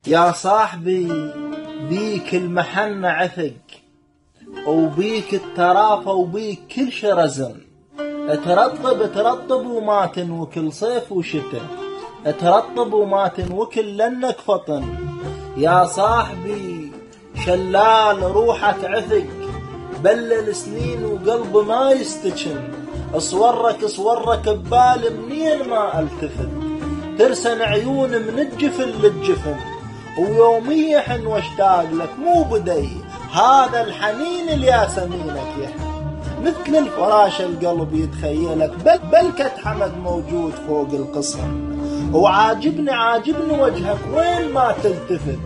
يا صاحبي بيك المحنة عثق، وبيك الترافة، وبيك كل شي رزن. ترطب وما تنوكل صيف وشتاء، ترطب وما تنوكل لنك فطن. يا صاحبي شلال روحك عثق، بلل سنين وقلب ما يستجن. اصورك ببال منين ما التفت، ترسن عيون من الجفن للجفن. ويوميا حن واشتاق لك مو بدي، هذا الحنين الياسمينك يحن. مثل الفراش القلب يتخيلك، بلكة حمد موجود فوق القصر. وعاجبني وجهك وين ما تلتفت،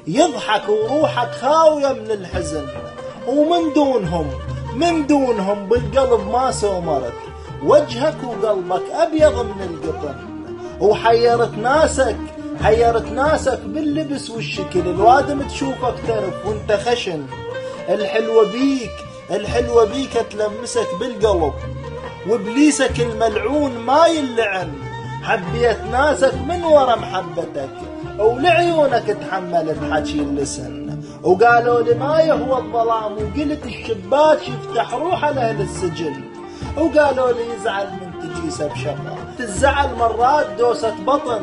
يضحك وروحك خاوية من الحزن. ومن دونهم بالقلب ما سومرت، وجهك وقلبك أبيض من القطن. حيرت ناسك باللبس والشكل، الوادم تشوفك ترف وانت خشن. الحلوة بيك تلمسك بالقلب، وابليسك الملعون ما يلعن. حبيت ناسك من ورا محبتك، ولعيونك تحملت حكي اللسن. وقالوا لي ما يهوى الظلام، وقلت الشباك يفتح روحه لأهل السجن. وقالوا لي يزعل من تجيسه بشقة، الزعل مرات دوسة بطن.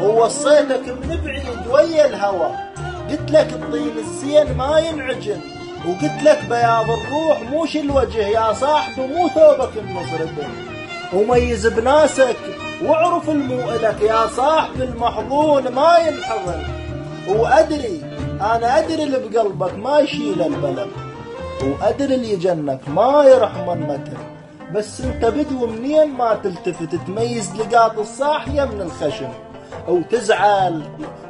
ووصيتك من بعيد ويا الهوى، قلت لك الطين الزين ما ينعجن. وقلت لك بياض الروح موش الوجه يا صاحبي، مو ثوبك المصردن. وميز بناسك واعرف الموئلك يا صاحبي، المحظون ما ينحضن. أنا أدري اللي بقلبك ما يشيل البلد، وأدري اللي يجنك ما يرحم المتن. بس انت بدو منين ما تلتفت، تميز لقاط الصاحية من الخشن. وتزعل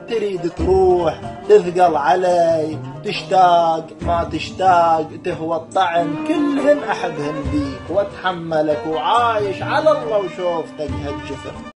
تريد تروح، تثقل علي، تشتاق ما تشتاق، تهوى الطعن. كلهن أحبهن بيك واتحملك، وعايش على الله وشوفتك هالجفن.